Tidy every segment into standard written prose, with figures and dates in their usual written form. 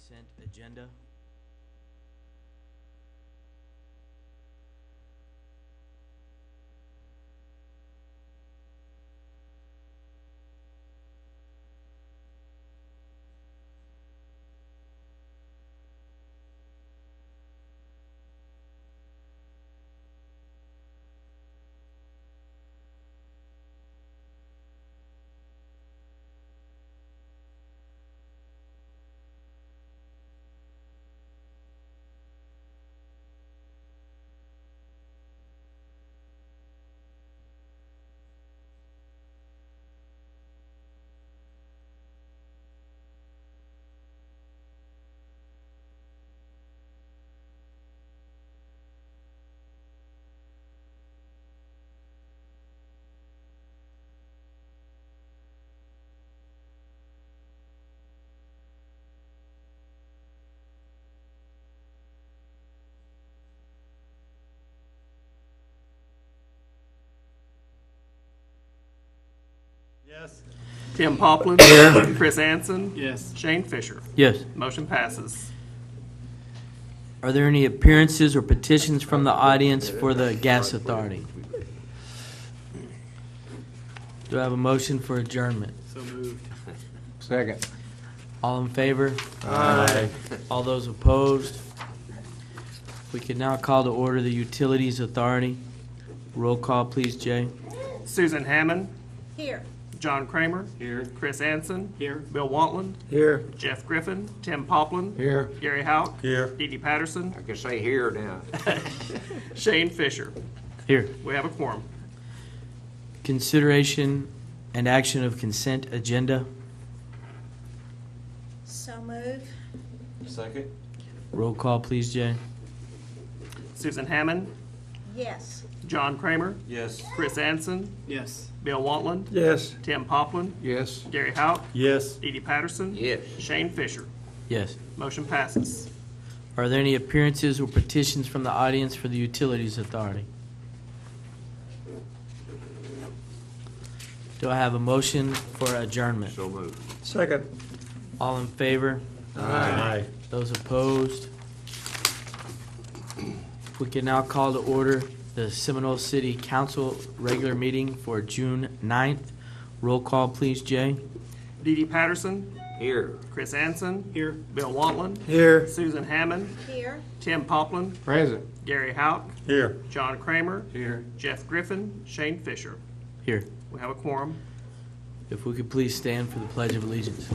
consent agenda. Yes. Tim Poplin. Here. Chris Anson. Yes. Shane Fisher. Yes. Motion passes. Are there any appearances or petitions from the audience for the gas authority? Do I have a motion for adjournment? So moved. Second. All in favor? Aye. All those opposed? We can now call to order the Utilities Authority. Roll call, please, Jay. Susan Hammond. Here. John Kramer. Here. Chris Anson. Here. Bill Wantland. Here. Jeff Griffin. Tim Poplin. Here. Gary Houck. Here. Dee Dee Patterson. I can say here now. Shane Fisher. Here. We have a quorum. Consideration and action of consent agenda. So move. Second. Roll call, please, Jay. Susan Hammond. Yes. John Kramer. Yes. Chris Anson. Yes. Bill Wantland. Yes. Tim Poplin. Yes. Gary Houck. Yes. Dee Dee Patterson. Yes. Shane Fisher. Yes. Motion passes. Are there any appearances or petitions from the audience for the Utilities Authority? Do I have a motion for adjournment? So moved. Second. All in favor? Aye. Those opposed? We can now call to order the Seminole City Council regular meeting for June 9th. Roll call, please, Jay. Dee Dee Patterson. Here. Chris Anson. Here. Bill Wantland. Here. Susan Hammond. Here. Tim Poplin. Present. Gary Houck. Here. John Kramer. Here. Jeff Griffin. Shane Fisher. Here. We have a quorum. If we could please stand for the Pledge of Allegiance.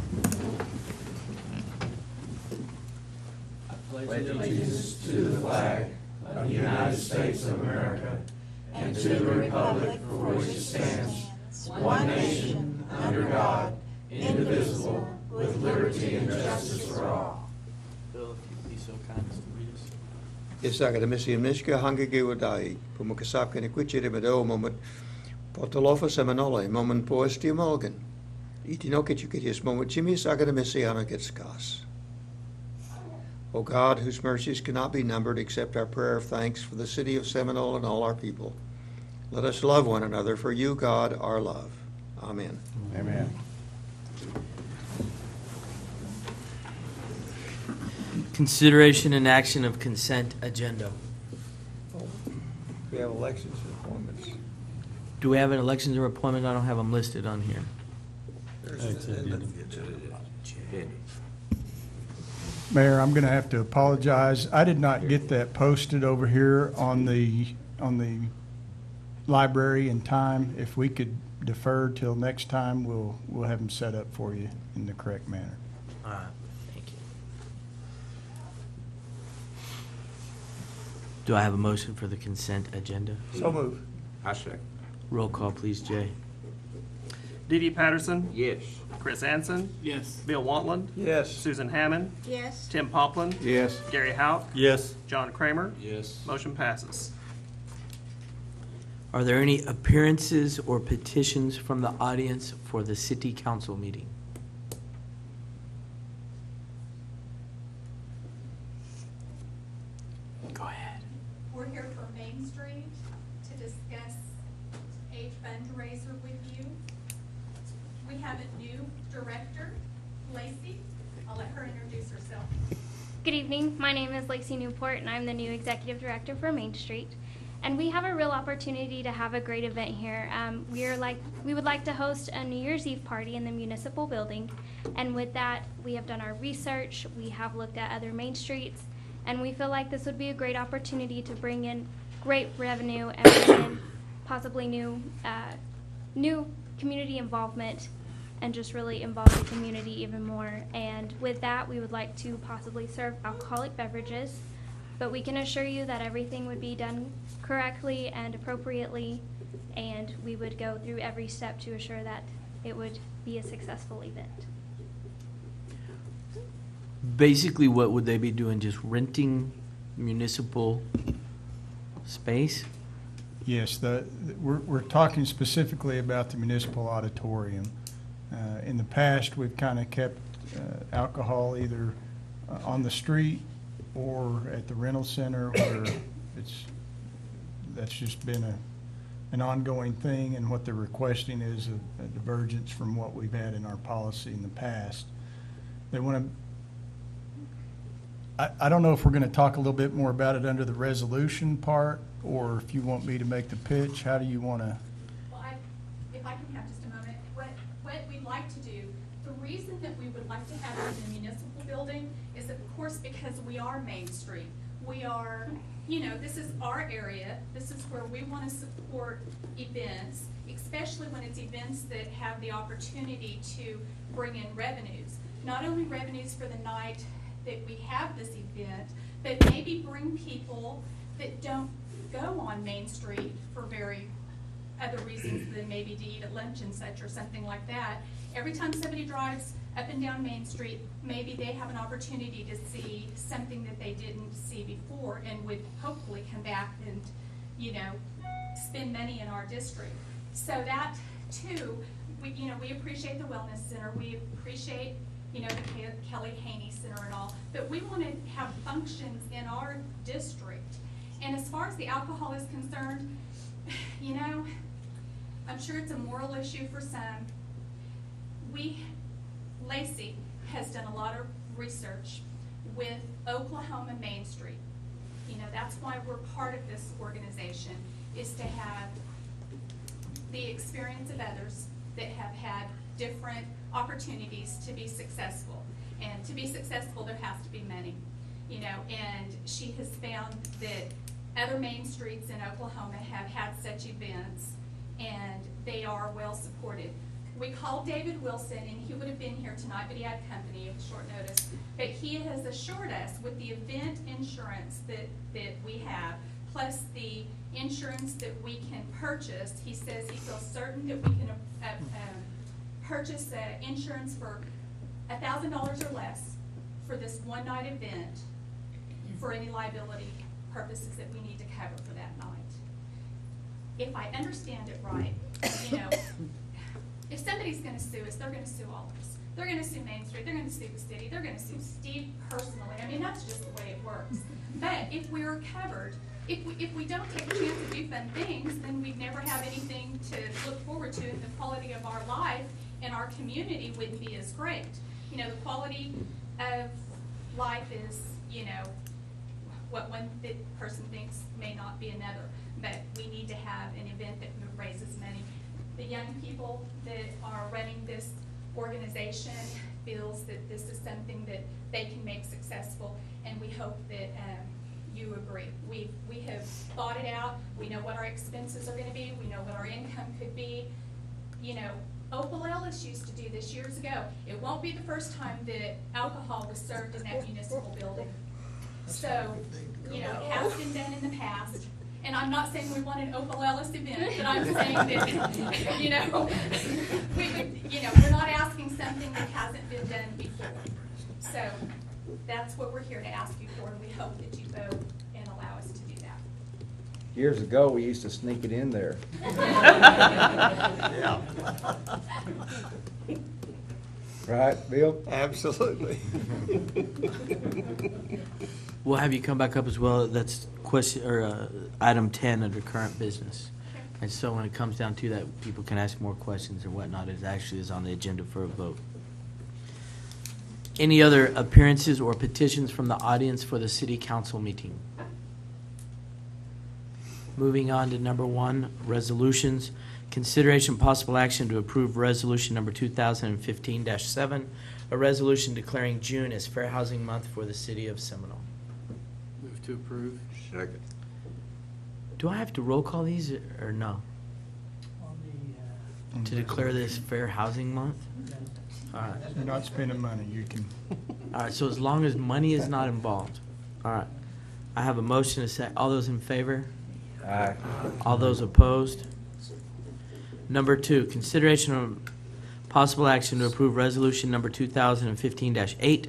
One nation, under God, indivisible, with liberty and justice for all. Bill, if you'd be so kind as to read us. Isaga misi miska hangige wadai pumukasapka ni kuchiri mado moment potolofa Seminole moment poesti mulgan itinokichukitius moment chimi saga misi anakitskas. O God, whose mercies cannot be numbered, accept our prayer of thanks for the city of Seminole and all our people. Let us love one another, for you, God, are love. Amen. Amen. Consideration and action of consent agenda. We have elections and appointments. Do we have an elections or appointment? I don't have them listed on here. Mayor, I'm going to have to apologize. I did not get that posted over here on the library in time. If we could defer till next time, we'll have them set up for you in the correct manner. All right, thank you. Do I have a motion for the consent agenda? So move. I second. Roll call, please, Jay. Dee Dee Patterson. Yes. Chris Anson. Yes. Bill Wantland. Yes. Susan Hammond. Yes. Tim Poplin. Yes. Gary Houck. Yes. John Kramer. Yes. Motion passes. Are there any appearances or petitions from the audience for the city council meeting? Go ahead. We're here for Main Street to discuss a fundraiser with you. We have a new director, Lacey. I'll let her introduce herself. yourself. Good evening. My name is Lacey Newport, and I'm the new executive director for Main Street. And we have a real opportunity to have a great event here. We would like to host a New Year's Eve party in the municipal building. And with that, we have done our research. We have looked at other main streets, and we feel like this would be a great opportunity to bring in great revenue and bring in possibly new community involvement, and just really involve the community even more. And with that, we would like to possibly serve alcoholic beverages, but we can assure you that everything would be done correctly and appropriately, and we would go through every step to assure that it would be a successful event. Basically, what would they be doing? Just renting municipal space? Yes, we're talking specifically about the municipal auditorium. In the past, we've kind of kept alcohol either on the street or at the rental center, where that's just been an ongoing thing, and what they're requesting is a divergence from what we've had in our policy in the past. They want to, I don't know if we're going to talk a little bit more about it under the resolution part, or if you want me to make the pitch. How do you want to? Well, if I can have just a moment, what we'd like to do, the reason that we would like to have it in the municipal building is, of course, because we are Main Street. We are, this is our area. This is where we want to support events, especially when it's events that have the opportunity to bring in revenues. Not only revenues for the night that we have this event, but maybe bring people that don't go on Main Street for very other reasons than maybe to eat at lunch and such or something like that. Every time somebody drives up and down Main Street, maybe they have an opportunity to see something that they didn't see before, and would hopefully come back and, spend money in our district. So that too, we appreciate the Wellness Center. We appreciate, the Kelly Haney Center and all, but we want to have functions in our district. And as far as the alcohol is concerned, I'm sure it's a moral issue for some. Lacey has done a lot of research with Oklahoma Main Street. That's why we're part of this organization, is to have the experience of others that have had different opportunities to be successful. And to be successful, there has to be money, and she has found that other main streets in Oklahoma have had such events, and they are well supported. We called David Wilson, and he would have been here tonight, but he had company at short notice. But he has assured us with the event insurance that we have, plus the insurance that we can purchase, he says he feels certain that we can purchase insurance for $1,000 or less for this one night event for any liability purposes that we need to cover for that night. If I understand it right, if somebody's going to sue us, they're going to sue all of us. They're going to sue Main Street, they're going to sue the city, they're going to sue Steve personally. That's just the way it works. But if we're covered, if we don't take a chance to do fun things, then we'd never have anything to look forward to, and the quality of our life and our community wouldn't be as great. The quality of life is, what one person thinks may not be another. But we need to have an event that raises money. The young people that are running this organization feels that this is something that they can make successful, and we hope that you agree. We have thought it out. We know what our expenses are going to be. We know what our income could be. Opal Ellis used to do this years ago. It won't be the first time that alcohol was served in that municipal building. So, it has been done in the past. And I'm not saying we want an Opal Ellis event, but I'm saying that, we're not asking something that hasn't been done before. So that's what we're here to ask you for, and we hope that you vote and allow us to do that. Years ago, we used to sneak it in there. Yeah. Right, Bill? Absolutely. We'll have you come back up as well. That's item 10 under current business. And so when it comes down to that, people can ask more questions or whatnot. It actually is on the agenda for a vote. Any other appearances or petitions from the audience for the city council meeting? Moving on to number 1, resolutions. Consideration possible action to approve resolution number 2015-7, a resolution declaring June as Fair Housing Month for the city of Seminole. Move to approve. Second. Do I have to roll call these or no? To declare this Fair Housing Month? All right. You're not spending money, you can. All right, so as long as money is not involved. All right. I have a motion to say, all those in favor? Aye. All those opposed? Number 2, consideration of possible action to approve resolution number 2015-8,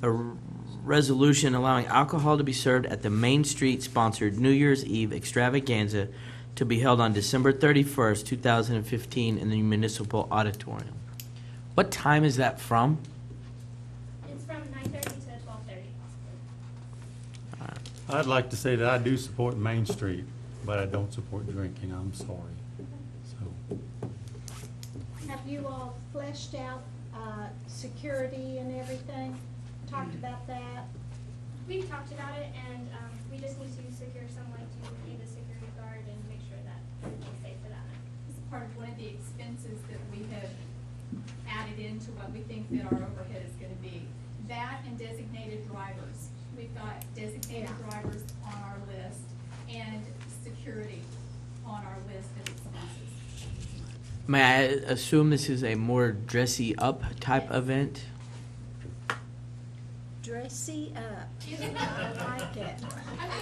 a resolution allowing alcohol to be served at the Main Street sponsored New Year's Eve extravaganza to be held on December 31st, 2015 in the municipal auditorium. What time is that from? It's from 9:30 to 12:30. I'd like to say that I do support Main Street, but I don't support drinking. I'm sorry. So, Have you all fleshed out security and everything? Talked about that? We've talked about it, and we just need to secure someone to be the security guard and make sure that everything's safe for that night. It's part of one of the expenses that we have added into what we think that our overhead is gonna be. That and designated drivers. We've got designated drivers on our list and security on our list of expenses. May I assume this is a more dressy up type event? Dressy up. I like it.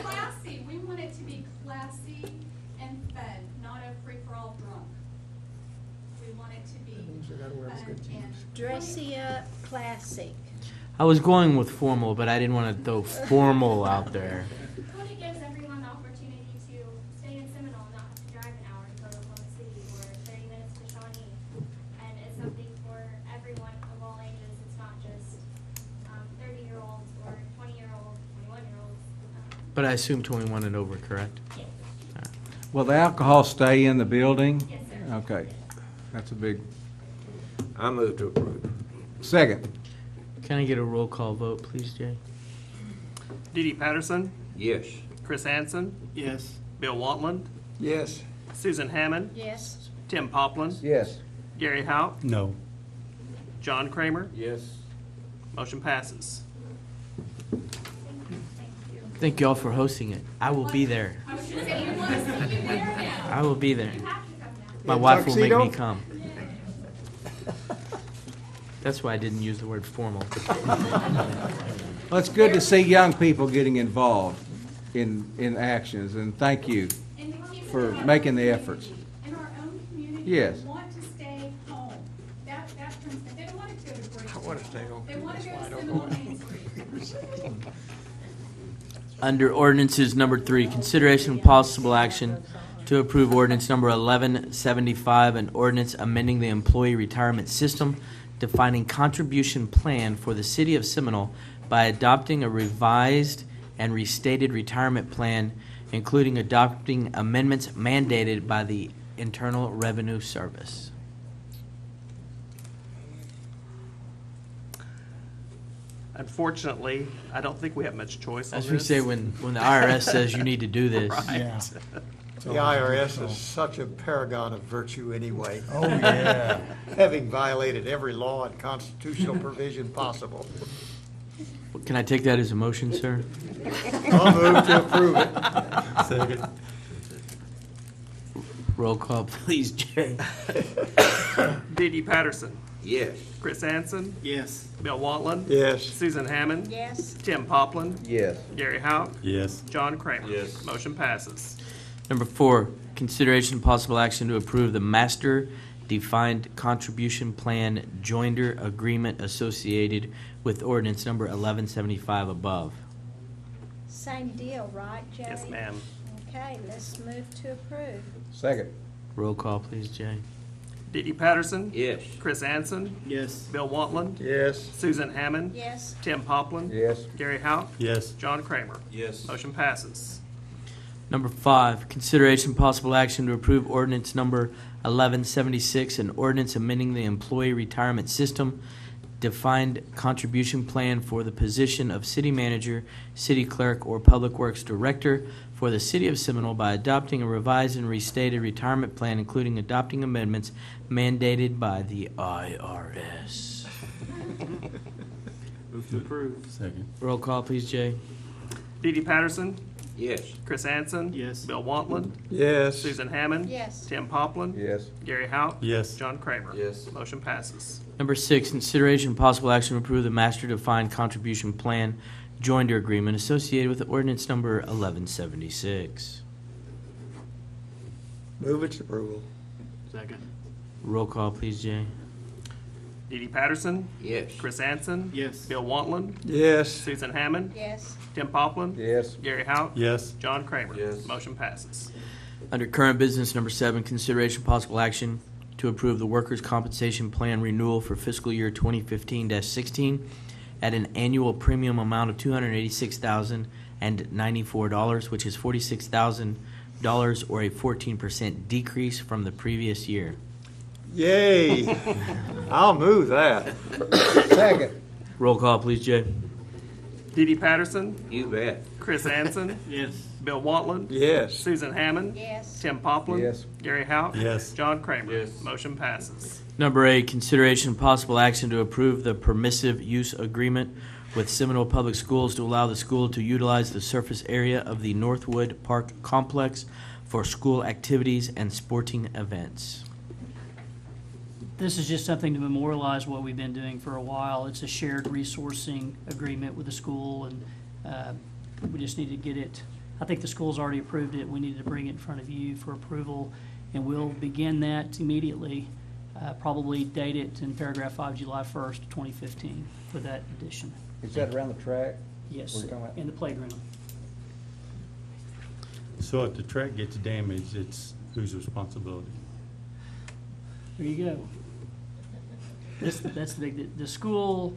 Classy, we want it to be classy and fun, not a free-for-all drunk. We want it to be fun and. Dressy up, classic. I was going with formal, but I didn't want to throw formal out there. Well, it gives everyone the opportunity to stay in Seminole and not have to drive an hour to go to Oklahoma City or 30 minutes to Shawnee. And it's something for everyone of all ages. It's not just 30-year-olds or 20-year-olds, 21-year-olds. But I assume 21 and over, correct? Yes. Will the alcohol stay in the building? Yes, sir. Okay, that's a big, I move to approve. second. Can I get a roll call vote, please, Jay? Dee Dee Patterson, Yes. Chris Hansen, Yes. Bill Wantland, Yes. Susan Hammond, Yes. Tim Poplin, Yes. Gary Howe, no. John Kramer. Yes. Motion passes. Thank you all for hosting it. I will be there. I was gonna say, we want to see you there now. I will be there. You have to come down. My In wife will make tuxedo? me come. That's why I didn't use the word formal. Well, it's good to see young people getting involved in actions, and thank you. And to keep it For in our making own the community. efforts. In our own community. Yes. They want to stay home. That brings, they don't want to go to Bridgeton. I want to stay home. They want to go to That's why I don't Seminole go. Main Street. Under ordinances number 3, consideration of possible action to approve ordinance number 1175, an ordinance amending the employee retirement system, defining contribution plan for the city of Seminole by adopting a revised and restated retirement plan, including adopting amendments mandated by the Internal Revenue Service. Unfortunately, I don't think we have much choice on As this. we say, when the IRS says you need to do this. Yeah. The IRS is such a paragon of virtue anyway, Oh, yeah. having violated every law and constitutional provision possible. Can I take that as a motion, sir? I'll move to approve it. Second. Roll call, please, Jay. Dee Dee Patterson, Yes. Chris Hansen, Yes. Bill Wantland, Yes. Susan Hammond, Yes. Tim Poplin, Yes. Gary Howe, Yes. John Kramer. Yes. Motion passes. Number 4, consideration and possible action to approve the master defined contribution plan joinder agreement associated with ordinance number 1175 above. Same deal, right, Jerry? Yes, ma'am. Okay, let's move to approve. Second. Roll call, please, Jay. Dee Dee Patterson, Yes. Chris Hansen, Yes. Bill Wantland, Yes. Susan Hammond, Yes. Tim Poplin, Yes. Gary Howe, Yes. John Kramer. Yes. Motion passes. Number 5, consideration and possible action to approve ordinance number 1176, an ordinance amending the employee retirement system, defined contribution plan for the position of city manager, city clerk, or public works director for the city of Seminole by adopting a revised and restated retirement plan, including adopting amendments mandated by the IRS. Move to approve. Second. Roll call, please, Jay. Dee Dee Patterson, Yes. Chris Anson. Yes. Bill Wantland, Yes. Susan Hammond. Yes. Tim Poplin. Yes. Gary Hout. Yes. John Kramer. Yes. Motion passes. Number 6, consideration and possible action to approve the master defined contribution plan joinder agreement associated with ordinance number 1176. Move its approval. Second. Roll call, please, Jay. Dee Dee Patterson, Yes. Chris Anson. Yes. Bill Wantland, Yes. Susan Hammond. Yes. Tim Poplin. Yes. Gary Hout. Yes. John Kramer. Yes. Motion passes. Under current business, number 7, consideration possible action to approve the workers' compensation plan renewal for fiscal year 2015-16 at an annual premium amount of $286,094, which is $46,000 or a 14% decrease from the previous year. Yay. I'll move that. Second. Roll call, please, Jay. Dee Dee Patterson, You bet. Chris Anson. Yes. Bill Wantland, Yes. Susan Hammond. Yes. Tim Poplin. Yes. Gary Hout. Yes. John Kramer. Yes. Motion passes. Number 8, consideration and possible action to approve the permissive use agreement with Seminole Public Schools to allow the school to utilize the surface area of the Northwood Park Complex for school activities and sporting events. This is just something to memorialize what we've been doing for a while. It's a shared resourcing agreement with the school, and we just need to get it. I think the school's already approved it. We needed to bring it in front of you for approval, and we'll begin that immediately. Probably date it in paragraph 5, July 1st, 2015, for that addition. Is that around the track? Yes, What are you talking about? in the playground. So if the track gets damaged, it's whose responsibility? There you go. That's the big, the school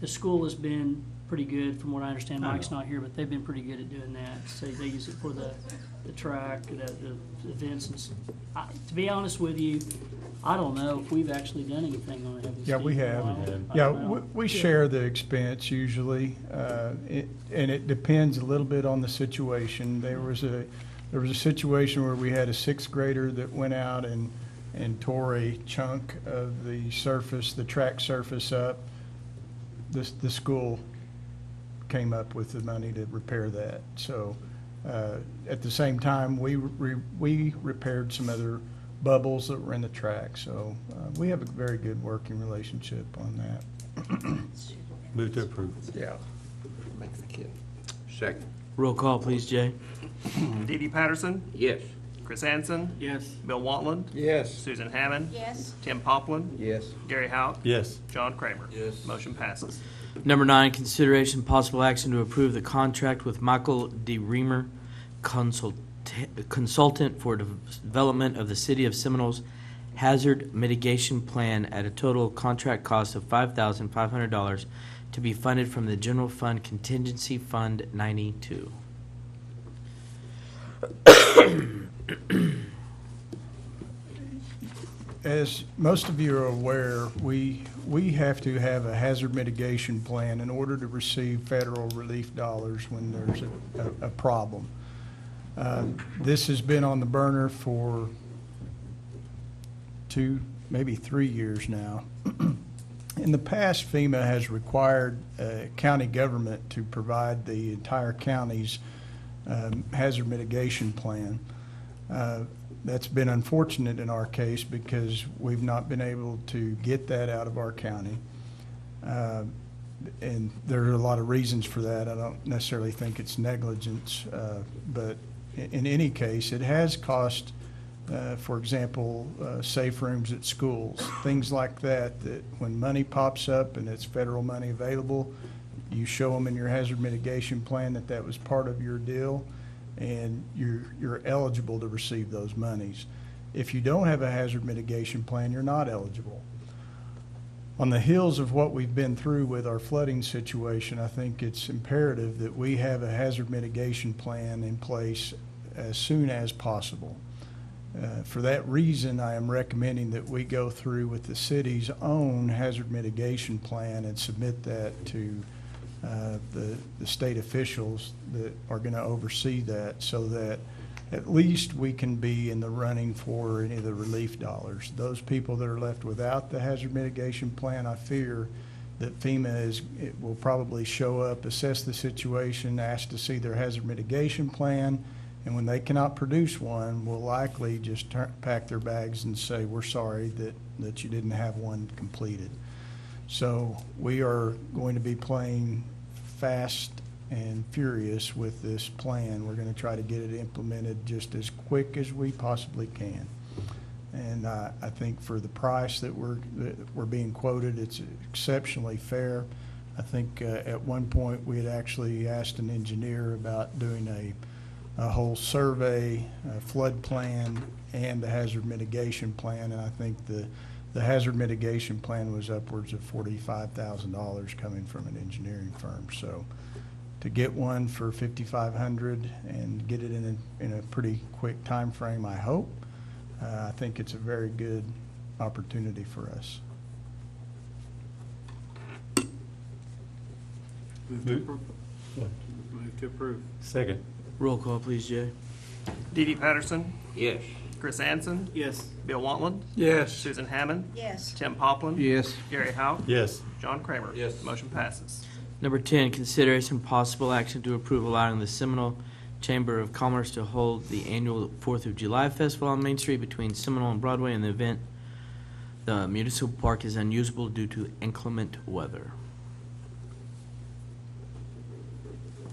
has been pretty good, from what I understand. I Mike's know. not here, but they've been pretty good at doing that. So they use it for the track, the events. And to be honest with you, I don't know if we've actually done anything on it. Have we, Yeah, we Steve, in a have. while? have. I Yeah, don't know. we share the expense usually, and it depends a little bit on the situation. There was a situation where we had a 6th grader that went out and tore a chunk of the surface, the track surface up. The school came up with the money to repair that. So at the same time, we repaired some other bubbles that were in the track. So we have a very good working relationship on that. Move to approve. Yeah. Makes the kid. Second. Roll call, please, Jay. Dee Dee Patterson, Yes. Chris Anson. Yes. Bill Wantland, Yes. Susan Hammond. Yes. Tim Poplin. Yes. Gary Hout. Yes. John Kramer. Yes. Motion passes. Number 9, consideration and possible action to approve the contract with Michael D. Reamer, consultant for development of the City of Seminole's hazard mitigation plan at a total contract cost of $5,500 to be funded from the General Fund Contingency Fund 92. As most of you are aware, we have to have a hazard mitigation plan in order to receive federal relief dollars when there's a problem. This has been on the burner for 2, maybe 3 years now. In the past, FEMA has required county government to provide the entire county's hazard mitigation plan. That's been unfortunate in our case because we've not been able to get that out of our county. And there are a lot of reasons for that. I don't necessarily think it's negligence, but in any case, it has cost, for example, safe rooms at schools, things like that, that when money pops up and it's federal money available, you show them in your hazard mitigation plan that that was part of your deal, and you're eligible to receive those monies. If you don't have a hazard mitigation plan, you're not eligible. On the heels of what we've been through with our flooding situation, I think it's imperative that we have a hazard mitigation plan in place as soon as possible. For that reason, I am recommending that we go through with the city's own hazard mitigation plan and submit that to the state officials that are going to oversee that, so that at least we can be in the running for any of the relief dollars. Those people that are left without the hazard mitigation plan, I fear that FEMA will probably show up, assess the situation, ask to see their hazard mitigation plan, and when they cannot produce one, will likely just pack their bags and say, we're sorry that you didn't have one completed. So we are going to be playing fast and furious with this plan. We're going to try to get it implemented just as quick as we possibly can. And I think for the price that we're being quoted, it's exceptionally fair. I think at one point we had actually asked an engineer about doing a whole survey, a flood plan, and a hazard mitigation plan, and I think the hazard mitigation plan was upwards of $45,000 coming from an engineering firm. So to get one for $5,500 and get it in a pretty quick time frame, I hope, I think it's a very good opportunity for us. Move to approve. Second. Roll call, please, Jay. Dee Dee Patterson, Yes. Chris Anson, Yes. Bill Wantland, Yes. Susan Hammond, Yes. Tim Poplin. Yes. Gary Howe, Yes. John Kramer. Yes. Motion passes. Number 10, consideration possible action to approve allowing the Seminole Chamber of Commerce to hold the annual 4th of July Festival on Main Street between Seminole and Broadway. In the event the municipal park is unusable due to inclement weather.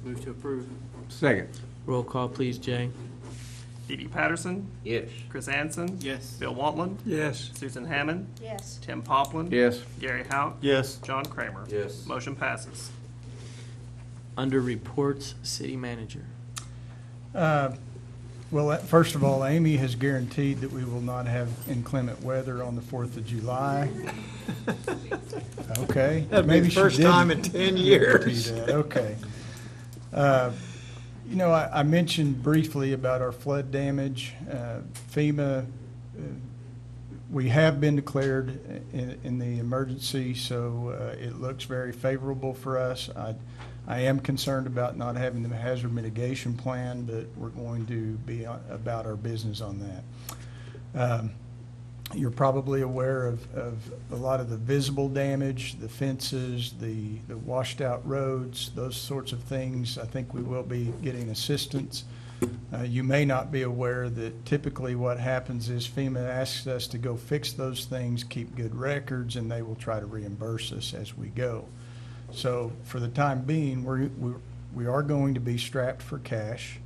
Move to approve. Second. Roll call, please, Jay. Dee Dee Patterson, Yes. Chris Anson, Yes. Bill Wantland, Yes. Susan Hammond, Yes. Tim Poplin. Yes. Gary Howe, Yes. John Kramer. Yes. Motion passes. Under reports, city manager. Well, first of all, Amy has guaranteed that we will not have inclement weather on the 4th of July. Okay. That'd be Maybe the she first time in didn't 10 guarantee years. that. Okay. You know, I mentioned briefly about our flood damage. FEMA, we have been declared in the emergency, so it looks very favorable for us. I am concerned about not having the hazard mitigation plan, but we're going to be about our business on that. You're probably aware of a lot of the visible damage, the fences, the washed out roads, those sorts of things. I think we will be getting assistance. You may not be aware that typically what happens is FEMA asks us to go fix those things, keep good records, and they will try to reimburse us as we go. So for the time being, we are going to be strapped for cash.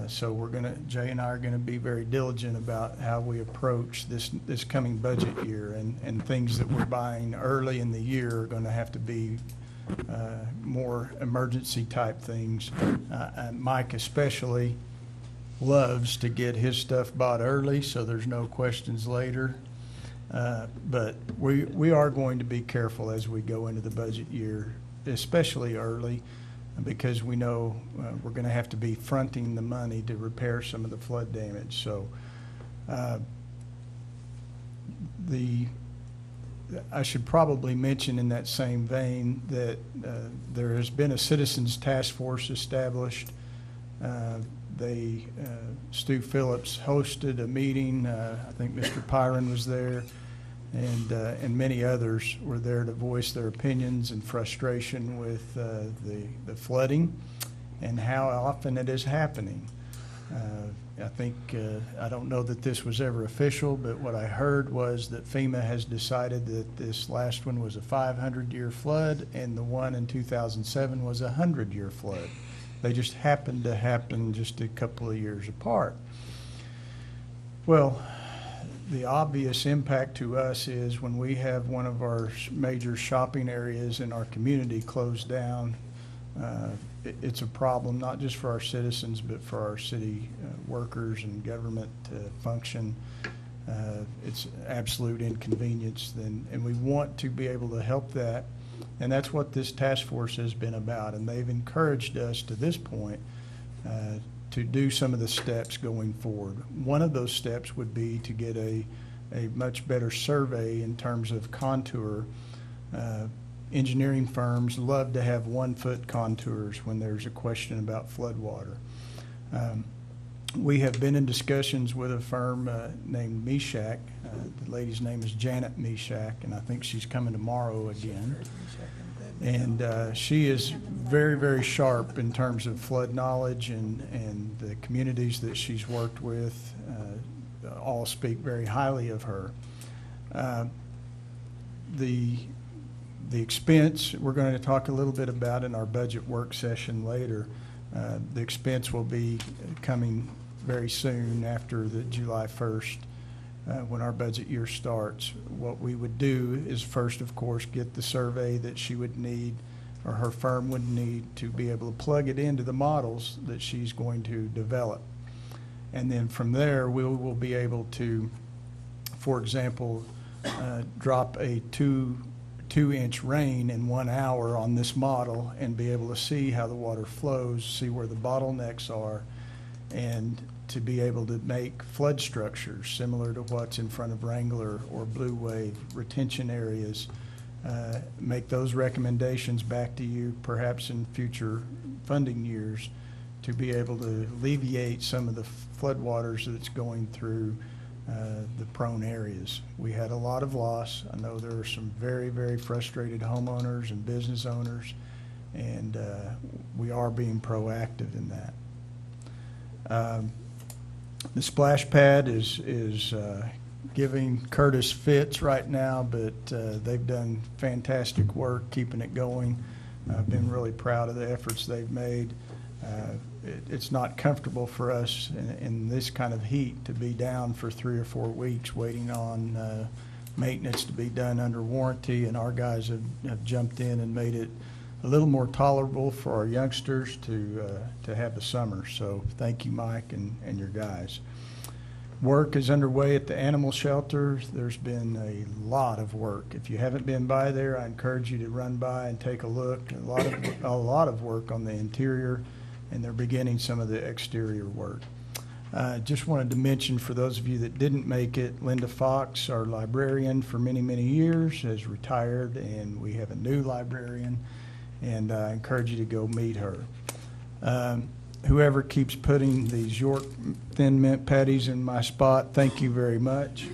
So Jay and I are gonna be very diligent about how we approach this coming budget year, and things that we're buying early in the year are gonna have to be more emergency type things. And Mike especially loves to get his stuff bought early, so there's no questions later. But we are going to be careful as we go into the budget year, especially early, because we know we're going to have to be fronting the money to repair some of the flood damage. So I should probably mention in that same vein that there has been a citizens task force established. Stu Phillips hosted a meeting. I think Mr. Pyron was there, and many others were there to voice their opinions and frustration with the flooding and how often it is happening. I think, I don't know that this was ever official, but what I heard was that FEMA has decided that this last one was a 500-year flood and the one in 2007 was a 100-year flood. They just happened to happen just a couple of years apart. Well, the obvious impact to us is when we have one of our major shopping areas in our community closed down, it's a problem, not just for our citizens, but for our city workers and government to function. It's absolute inconvenience, and we want to be able to help that. And that's what this task force has been about. And they've encouraged us to this point to do some of the steps going forward. One of those steps would be to get a much better survey in terms of contour. Engineering firms love to have 1-foot contours when there's a question about floodwater. We have been in discussions with a firm named Meshack. The lady's name is Janet Meshack, and I think she's coming tomorrow again. And she is very, very sharp in terms of flood knowledge, and the communities that she's worked with all speak very highly of her. The expense, we're going to talk a little bit about in our budget work session later. The expense will be coming very soon after the July 1st, when our budget year starts. What we would do is first, of course, get the survey that she would need, or her firm would need, to be able to plug it into the models that she's going to develop. And then from there, we will be able to, for example, drop a two-inch rain in 1 hour on this model and be able to see how the water flows, see where the bottlenecks are, and to be able to make flood structures similar to what's in front of Wrangler or Blue Wave retention areas, make those recommendations back to you perhaps in future funding years to be able to alleviate some of the floodwaters that's going through the prone areas. We had a lot of loss. I know there are some very, very frustrated homeowners and business owners, and we are being proactive in that. The splash pad is giving Curtis fits right now, but they've done fantastic work keeping it going. I've been really proud of the efforts they've made. It's not comfortable for us in this kind of heat to be down for 3 or 4 weeks waiting on maintenance to be done under warranty, and our guys have jumped in and made it a little more tolerable for our youngsters to have the summer. So thank you, Mike, and your guys. Work is underway at the animal shelters. There's been a lot of work. If you haven't been by there, I encourage you to run by and take a look. A lot of work on the interior, and they're beginning some of the exterior work. Just wanted to mention, for those of you that didn't make it, Linda Fox, our librarian for many, many years, has retired, and we have a new librarian, and I encourage you to go meet her. Whoever keeps putting these York Thin Mint patties in my spot, thank you very much.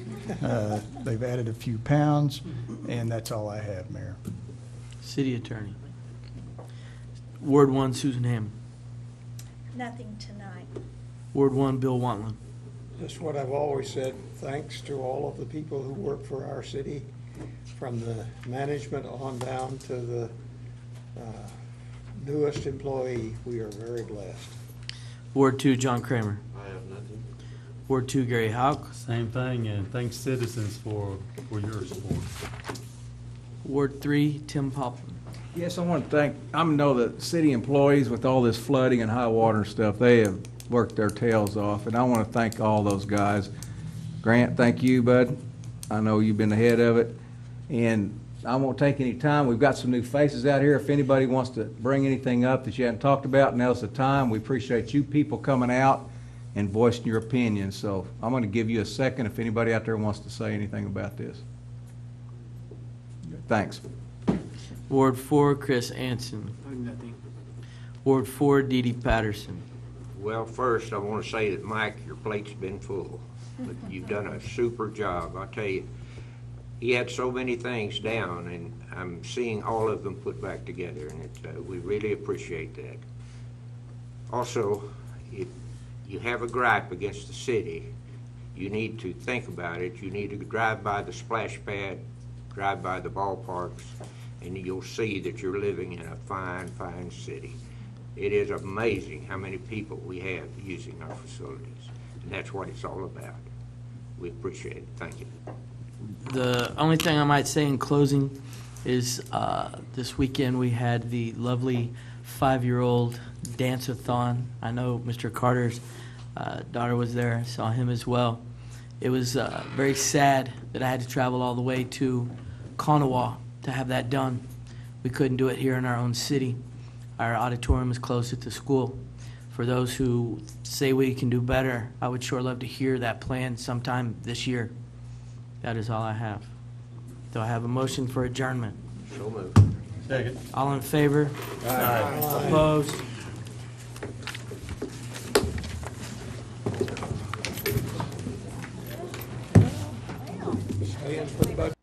They've added a few pounds, and that's all I have, Mayor. City Attorney. Ward 1, Susan Hammond. Nothing tonight. Ward 1, Bill Wantland. Just what I've always said, thanks to all of the people who work for our city, from the management on down to the newest employee. We are very blessed. Ward 2, John Kramer. I have nothing. Ward 2, Gary Hauk. Same thing, and thanks citizens for your support. Ward 3, Tim Poplin. Yes, I want to thank, I know that city employees with all this flooding and high water and stuff, they have worked their tails off, and I want to thank all those guys. Grant, thank you, bud. I know you've been ahead of it, and I won't take any time. We've got some new faces out here. If anybody wants to bring anything up that you hadn't talked about, now's the time. We appreciate you people coming out and voicing your opinions. So I'm going to give you a second if anybody out there wants to say anything about this. Thanks. Ward 4, Chris Anson. I have nothing. Ward 4, Dee Dee Patterson. Well, first, I want to say that, Mike, your plate's been full. But you've done a super job. I tell you, he had so many things down, and I'm seeing all of them put back together, and we really appreciate that. Also, if you have a gripe against the city, you need to think about it. You need to drive by the splash pad, drive by the ballparks, and you'll see that you're living in a fine, fine city. It is amazing how many people we have using our facilities, and that's what it's all about. We appreciate it. Thank you. The only thing I might say in closing is this weekend we had the lovely 5-year-old dance-a-thon. I know Mr. Carter's daughter was there. I saw him as well. It was very sad that I had to travel all the way to Kanawha to have that done. We couldn't do it here in our own city. Our auditorium is close at the school. For those who say we can do better, I would sure love to hear that plan sometime this year. That is all I have. Do I have a motion for adjournment? So moved. Second. All in favor? Aye. Opposed? Stay in for about